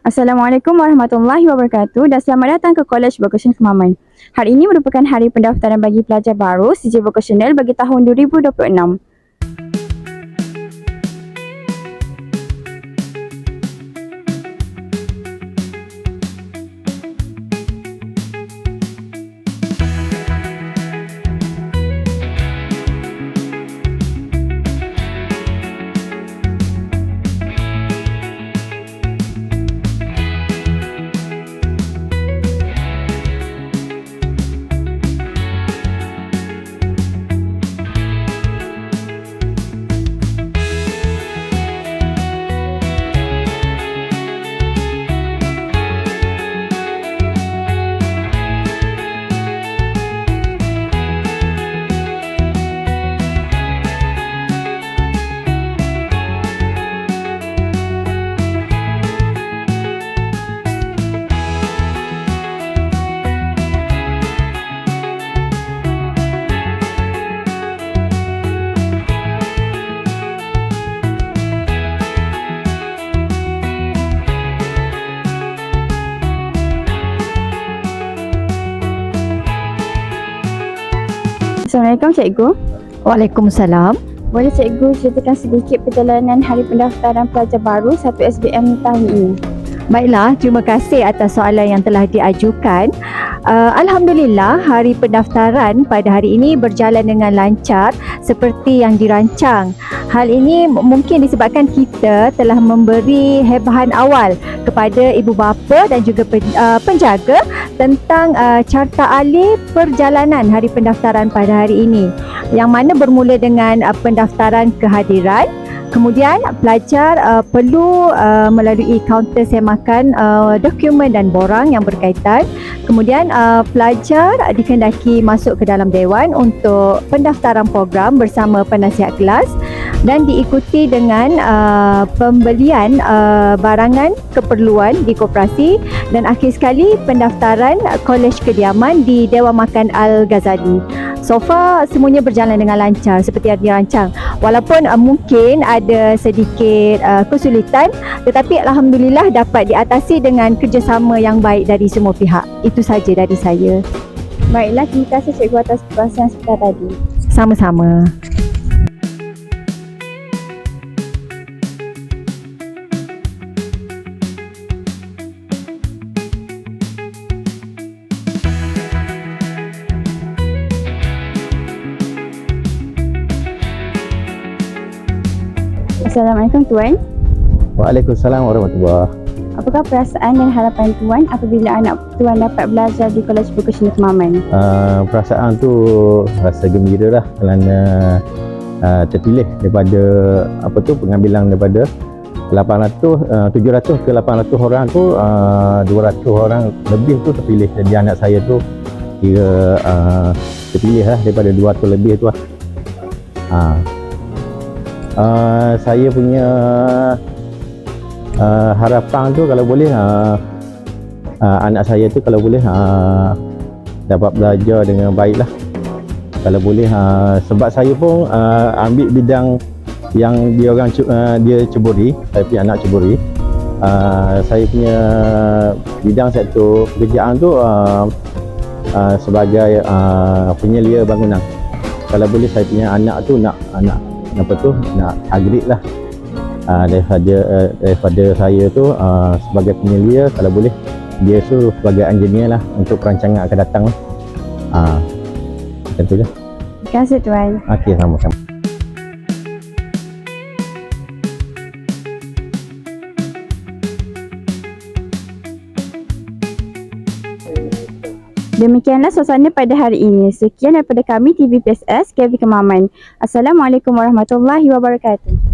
Assalamualaikum warahmatullahi wabarakatuh dan selamat datang ke College Vocational Kemaman. Hari ini merupakan hari pendaftaran bagi pelajar baru CJ Vocational bagi tahun 2026. Assalamualaikum Cikgu. Waalaikumsalam. Boleh Cikgu ceritakan sedikit perjalanan hari pendaftaran pelajar baru 1 SBM tahun ini? Baiklah, terima kasih atas soalan yang telah diajukan. Alhamdulillah, hari pendaftaran pada hari ini berjalan dengan lancar seperti yang dirancang. Hal ini mungkin disebabkan kita telah memberi hebahan awal kepada ibu bapa dan juga penjaga tentang carta alih perjalanan hari pendaftaran pada hari ini, yang mana bermula dengan pendaftaran kehadiran. Kemudian pelajar perlu melalui kaunter semakan dokumen dan borang yang berkaitan. Kemudian pelajar dikehendaki masuk ke dalam dewan untuk pendaftaran program bersama penasihat kelas dan diikuti dengan pembelian barangan keperluan di koperasi dan akhir sekali pendaftaran kolej kediaman di Dewan Makan Al-Ghazali. So far semuanya berjalan dengan lancar seperti yang dirancang. Walaupun mungkin ada sedikit kesulitan, tetapi alhamdulillah dapat diatasi dengan kerjasama yang baik dari semua pihak. Itu saja dari saya. Baiklah, terima kasih Cikgu atas perkongsian sebentar tadi. Sama-sama. Assalamualaikum Tuan. Waalaikumsalam warahmatullahi. Apakah perasaan dan harapan Tuan apabila anak Tuan dapat belajar di College Vocational Kemaman? Perasaan tu rasa gembira lah kerana terpilih daripada pengambilan daripada 700 ke 800 orang tu, 200 orang lebih tu terpilih. Jadi anak saya tu kira terpilih lah daripada 200 lebih tu lah. Saya punya harapan tu kalau boleh anak saya tu kalau boleh dapat belajar dengan baik lah. Kalau boleh sebab saya pun ambil bidang yang dia ceburi. Saya punya anak ceburi. Saya punya bidang sektor pekerjaan tu sebagai penyelia bangunan. Kalau boleh saya punya anak tu nak upgrade lah daripada saya tu sebagai penyelia. Kalau boleh dia tu sebagai engineer lah untuk perancangan akan datang lah. Macam tu je. Terima kasih Tuan. Okey, sama-sama. Demikianlah suasana pada hari ini. Sekian daripada kami TVPSS KV Kemaman. Assalamualaikum warahmatullahi wabarakatuh.